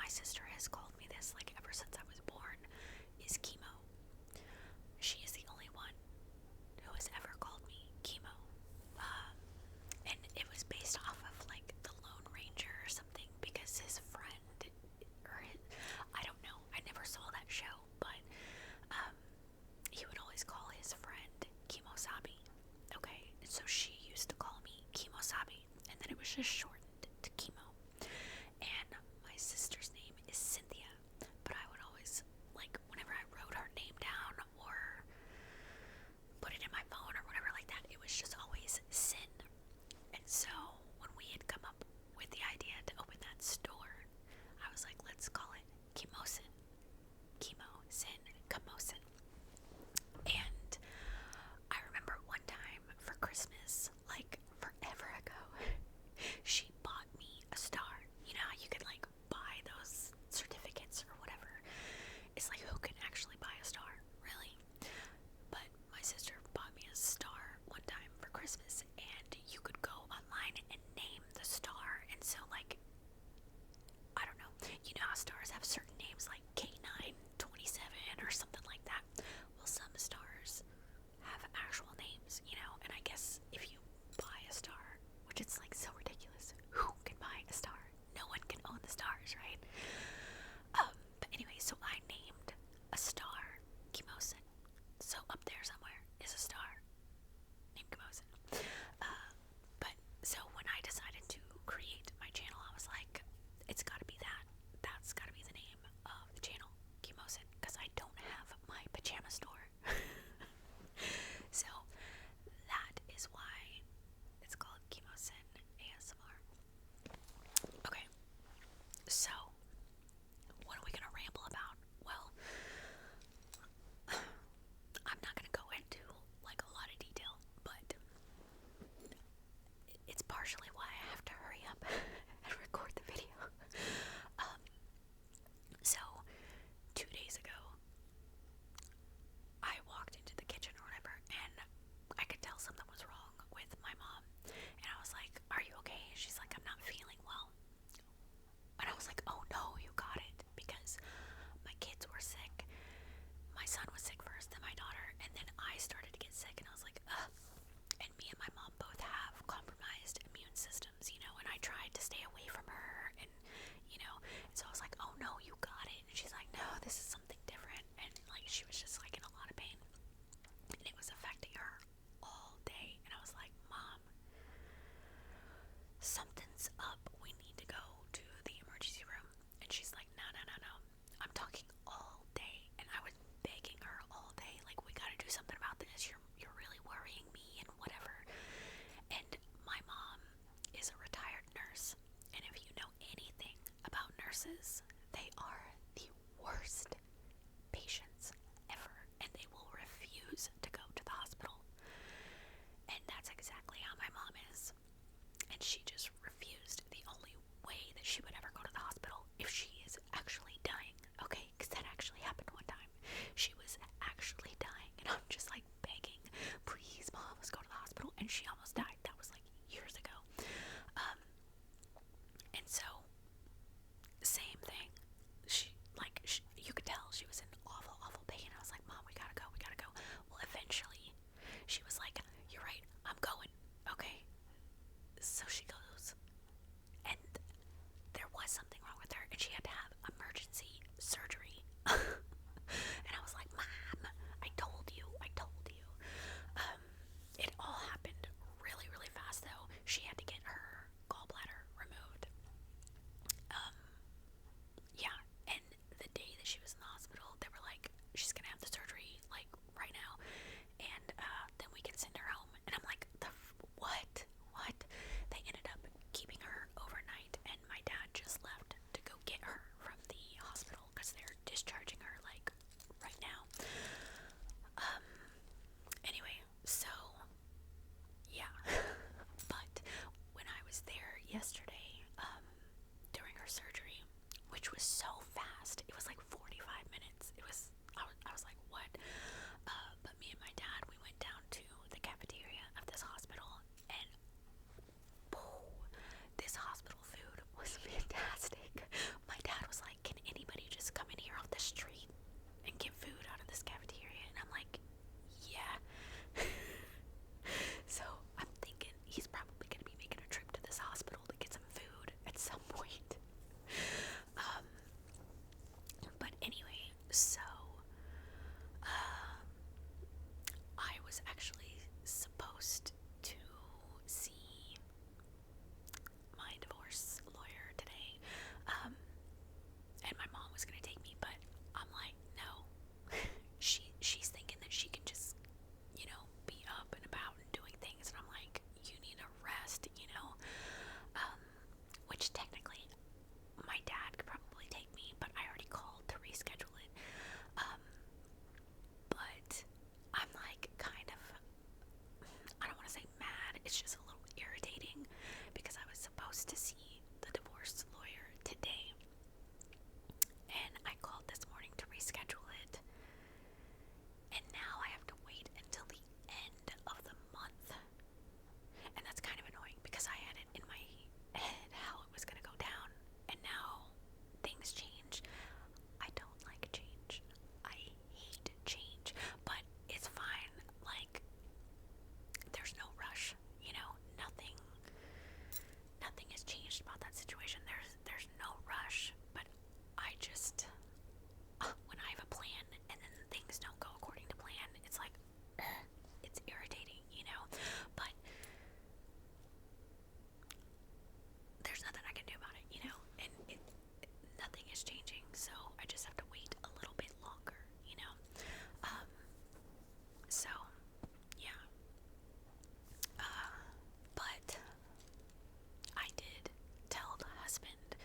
sister has called me this like ever since I was born, is chemo. She is the only one who has ever called me chemo. And it was based off of like the Lone Ranger or something, because his friend, I don't know, I never saw that show, but he would always call his friend Kimosabi. Okay, and so she used to call me Kimosabi, and then it was just shortened to chemo. And my sister's name is Cynthia, but I would always, like, whenever I wrote her name down or put it in my phone or whatever like that, it was just always Sin. And so when we had come up with the idea to open that store, I was like, let's call it Kimosin. Kimosin, Kimosin. And I remember one time for Christmas, like forever ago, she bought me a star. You know how you could like buy those certificates or whatever? It's like, who can actually buy a star, really? But my sister bought me a star one time for Christmas, and you could go online and name the star. And so, like, I don't know, you know how stars have certain names like K927 or something like that? Well, some stars have actual names, you know, and I guess if you buy a star, which it's like so ridiculous, who can buy a star? No one can own the stars, right? But anyway, so I named a star Kimosin. So up there somewhere is a star named Kimosin. But so when I decided to create my channel, I was like, it's gotta be that. That's gotta be the name of the channel, Kimosin, because I don't have my pajama store. So that is why it's called Kimosin ASMR. Okay, so what are we gonna ramble about? Well, I'm not gonna go into like a lot of detail, but it's partially why I have to hurry up and record the video. So 2 days ago, I walked into the kitchen or whatever, and I could tell something was wrong with my mom. And I was like, are you okay? She's like, I'm not feeling well. And I was like, oh no, you got it. Because my kids were sick. My son was sick first, then my daughter, and then I started to get sick, and I was like, ugh. And me and my mom both have compromised immune systems, you know, and I tried to stay away from her, and, you know, and so I was like, oh no, you got it. And she's like, no, this is something different. And like, she was just like in a lot of pain, and it was affecting her all day. And I was like, Mom, something's up. We need to go to the emergency room. And she's like, no, no, no, no. I'm talking all day. And I was begging her all day, like, we gotta do something about this. You're really worrying me and whatever. And my mom is a retired nurse. And if you know anything about nurses, they are the worst patients ever. And they will refuse to go to the hospital. And that's exactly how my mom is. And she just refused. The only way that she would ever go to the hospital if she is actually dying, okay? Because that actually happened one time. She was actually dying, and I'm just like begging, please, Mom, let's go to the hospital. And she almost died. That was like years ago. And so, same thing. You could tell she was in awful, awful pain. I was like, Mom, we gotta go, we gotta go. Well, eventually, she was like, you're right, I'm going, okay? So she goes, and there was something wrong with her, and she had to have emergency surgery. And I was like, Mom, I told you. It all happened really, really fast, though. She had to get her gallbladder removed. Yeah, and the day that she was in the hospital, they were like, she's gonna have the surgery, like, right now, and then we can send her home. And I'm like, what? They ended up keeping her overnight, and my dad just left to go get her from the hospital, because they're discharging her, like, right now. Anyway, so, yeah. But when I was there yesterday, during her surgery, which was so fast, it was like 45 minutes. I was like, what? But me and my dad, we went down to the cafeteria of this hospital, and this hospital food was fantastic. My dad was like, was gonna take me, but I'm like, no. She's thinking that she can just, be up and about and doing things, and I'm like, you need a rest, which technically my dad could probably take me, but I already called to reschedule it. But I'm like kind of, I don't want to say mad, it's just a little irritating because I was supposed to see the divorce lawyer today, and I called this morning to reschedule it, and now I have to wait until the end of the month. And that's kind of annoying because I had it in my head how it was going to go down, and now things change. I don't like change. I hate change, but it's fine. Like, there's no rush, nothing has changed about that situation. There's no rush, but I just when I have a plan and then things don't go according to plan, it's like it's irritating, but there's nothing I can do about it, and nothing is changing, so I just have to wait a little bit longer, so yeah, but I did tell the husband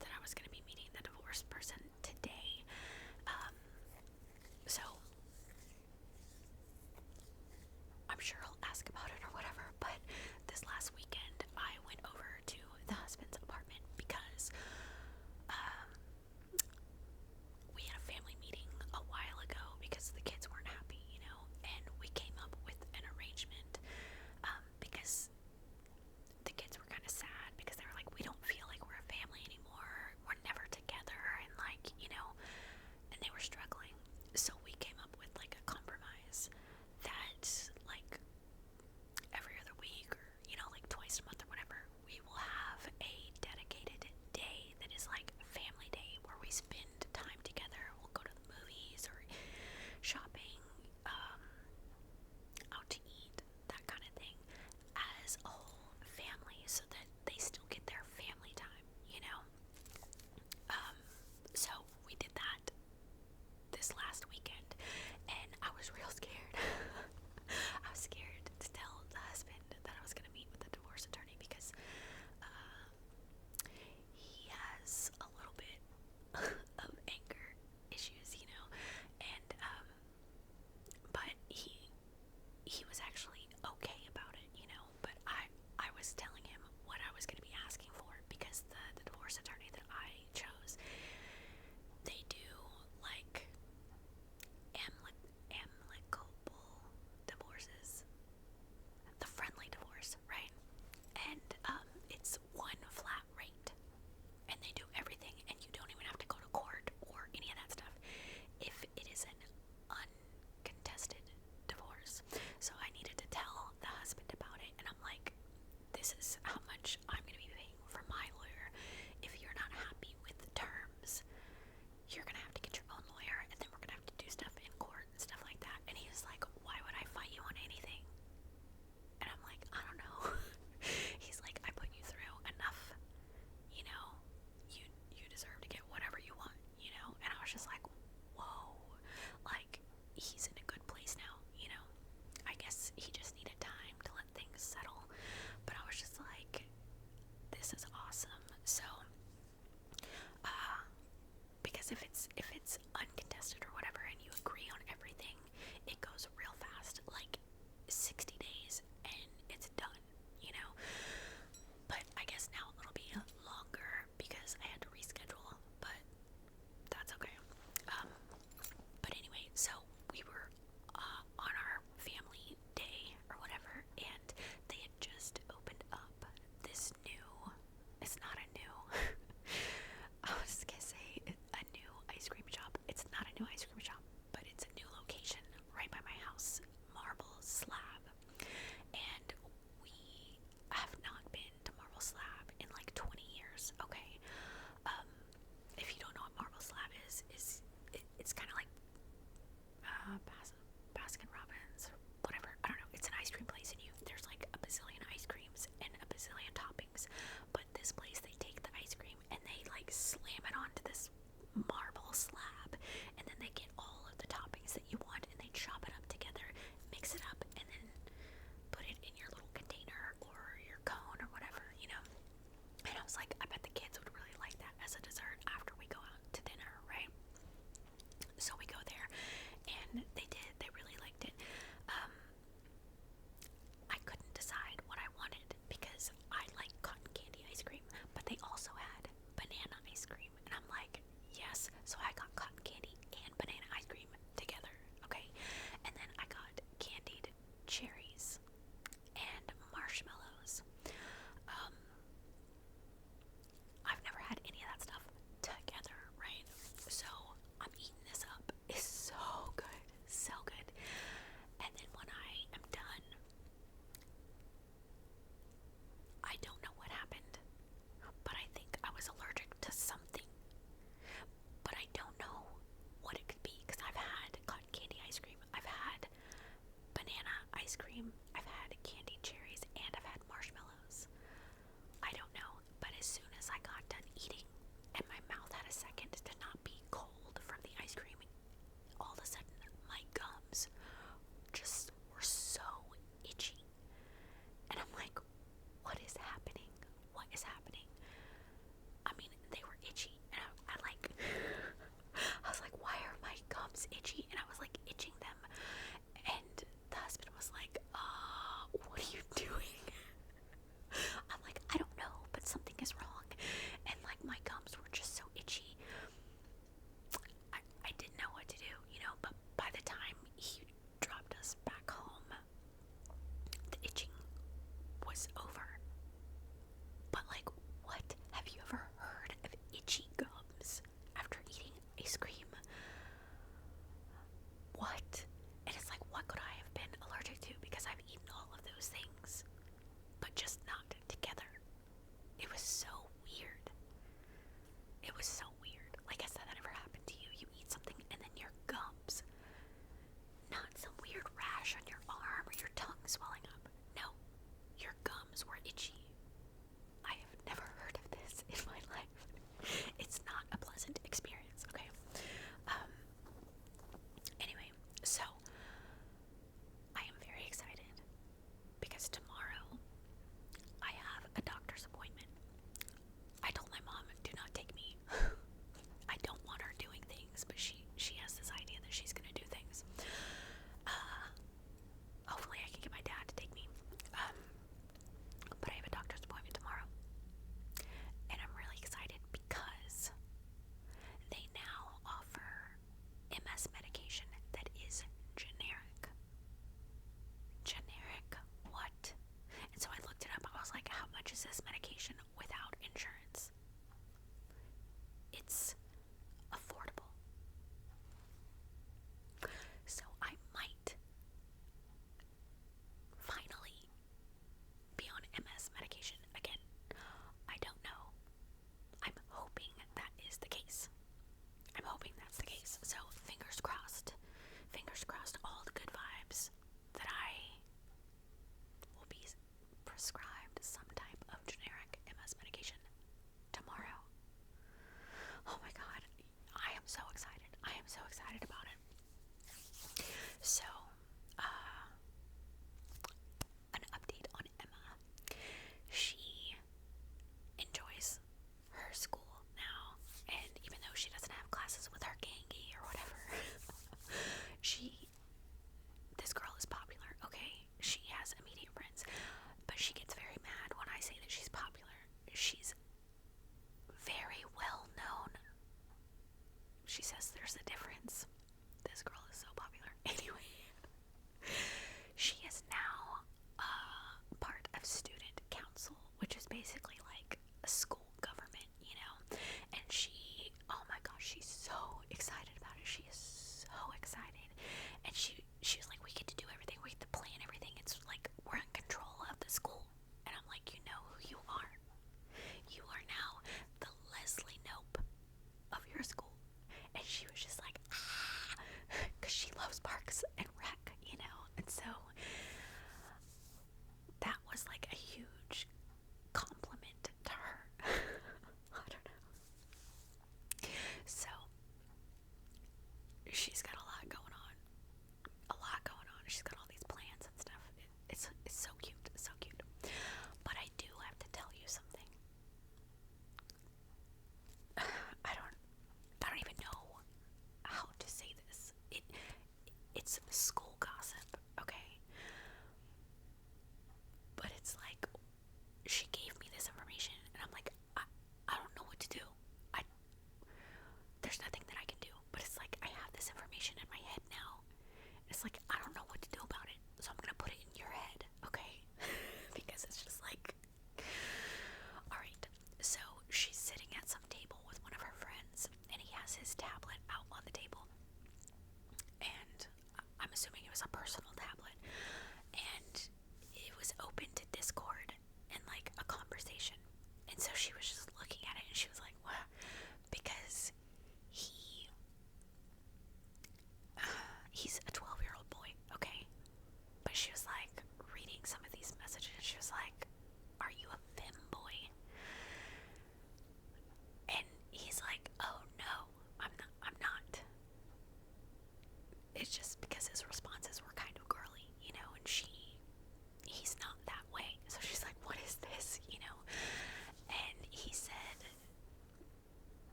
that I was going to be meeting the divorce person today, so I'm sure he'll ask about it or whatever, but this last weekend I went over to the husband's apartment because we had a family meeting a while ago because the kids weren't happy, and we came up with an arrangement because the kids were kind of sad because they were like, we don't feel like we're a family anymore, we're never together, and and they were struggling. So we came up with like a compromise that like every other week or like twice a month or whatever, we will have a dedicated day that is like family day where we spend time together. We'll go to the movies or shopping, out to eat, that kind of thing, as a whole family, so that they still get their family time, so we did that this last weekend, and I was real scared. I was scared to tell the husband that I was going to meet with the divorce attorney because he has a little bit of anger issues, and but he was actually okay about it, but I was telling him what I was going to be asking for because the divorce attorney that I chose, they do like amicable divorces, the friendly divorce, right? And it's one flat rate, and they do everything, and you don't even have to go to court or any of that stuff if it is an uncontested divorce. So I needed to tell the husband about it, and I'm like, this is how much I'm going to be paying for my lawyer. If you're not happy with the terms, you're going to have to get your own lawyer, and then we're going to have to do stuff in court and stuff like that. And he was like, why would I fight you on anything? And I'm like, I don't know. He's like, I put you through enough, you deserve to get whatever you want, and I was just like, whoa, like, he's in a good place now, I guess he just needed time to let things settle, but I was just like, this is awesome. So because if it's